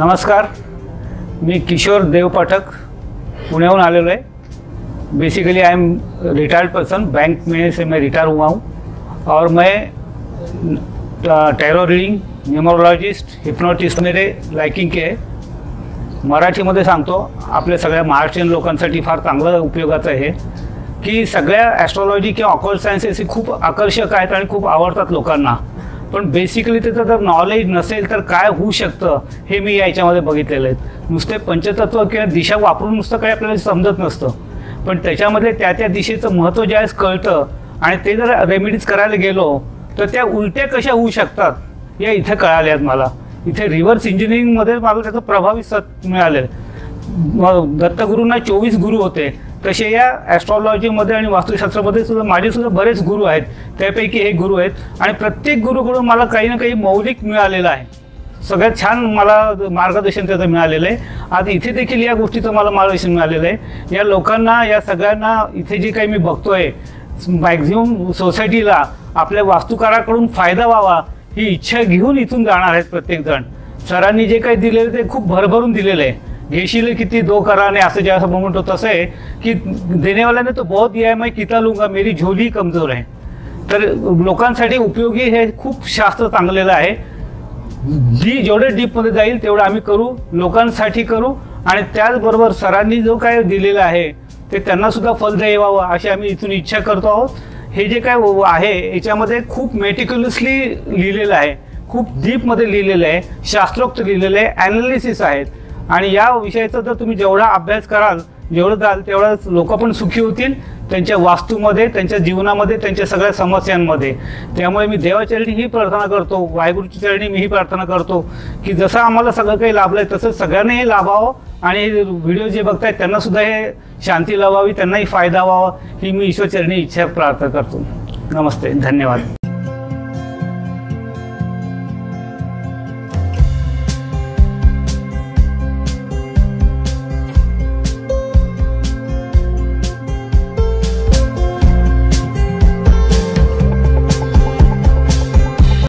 नमस्कार, मी किशोर देव पाठक पुण्याहून आलेलो आहे। Basically I am retired person, bank में से मैं रिटायर हुआ हूँ और मैं टैरो रीडिंग, न्यूमरोलॉजिस्ट, हिप्नोटिस्ट मेरे लाइकिंग के आहे। मराठीमध्ये सांगतो, आपल्या सगळ्या महाराष्ट्रीयन लोकांसाठी फार चांगलं उपयोगाचं आहे की सगळ्या ॲस्ट्रॉलॉजी किंवा ऑकल्ट सायन्सेस ही खूप आकर्षक आहेत आणि खूप आवडतात लोकांना, पण बेसिकली त्याचं जर नॉलेज नसेल तर काय होऊ शकतं हे मी याच्यामध्ये बघितलेलं आहे। नुसते पंचतत्व किंवा दिशा वापरून नुसतं काही आपल्याला समजत नसतं, पण त्याच्यामध्ये त्या दिशेचं महत्त्व ज्यावेळेस कळतं आणि ते जर रेमेडीज करायला गेलो तर त्या उलट्या कशा होऊ शकतात या इथे कळाल्यात मला। इथे रिव्हर्स इंजिनिअरिंगमध्ये मला त्याचं प्रभावी सत मिळालेलं। दत्तगुरूंना 24 गुरु होते, तसे या ॲस्ट्रॉलॉजीमध्ये आणि वास्तुशास्त्रामध्ये सुद्धा माझे बरेच गुरु आहेत, त्यापैकी एक गुरु आहेत आणि प्रत्येक गुरुकडून मला काही ना काही मौलिक मिळालेलं आहे। सगळ्यात छान मला मार्गदर्शन त्याचं मिळालेलं आहे। आज इथे देखील या गोष्टीचं मला मार्गदर्शन मिळालेलं आहे। या लोकांना, या सगळ्यांना इथे जे काही मी बघतोय, मॅक्झिमम सोसायटीला आपल्या वास्तुकाराकडून फायदा व्हावा ही इच्छा घेऊन इथून जाणार आहेत प्रत्येकजण। सरांनी जे काही दिलेलं ते खूप भरभरून दिलेलं आहे। घेशील किती दो कराने असं ज्याचं म्हणतो तसं आहे की देने वाला ने तो बहुत दिया है, मैं कितना लूँगा, मेरी झोली कमजोर आहे। तर लोकांसाठी उपयोगी हे खूप शास्त्र चांगलेलं आहे। जेवढे डीपमध्ये जाईल तेवढं आम्ही करू, लोकांसाठी करू आणि त्याचबरोबर सरांनी जो काय दिलेलं आहे ते त्यांना सुद्धा फल द्यावं अशी आम्ही इथून इच्छा करतो आहोत। हे जे काय आहे याच्यामध्ये खूप मेटिक्युलसली लिहिलेलं आहे, खूप डीपमध्ये लिहिलेलं आहे, शास्त्रोक्त लिहिलेलं आहे, ॲनालिसिस आहेत आणि या विषयाचा जर तुम्ही जेवढा अभ्यास कराल, जेवढं जाल तेवढंच लोक पण सुखी होतील त्यांच्या वास्तूमध्ये, त्यांच्या जीवनामध्ये, त्यांच्या सगळ्या समस्यांमध्ये। त्यामुळे मी देवाचरणी ही प्रार्थना करतो, वाहेगुरूच्या चरणी मी ही प्रार्थना करतो की जसं आम्हाला सगळं काही लाभलंय तसंच सगळ्यांना हे लाभावं आणि व्हिडिओ जे बघतायत त्यांना सुद्धा हे शांती लावावी, त्यांनाही फायदा व्हावा ही मी ईश्वरचरणी इच्छा प्रार्थना करतो। नमस्ते, धन्यवाद।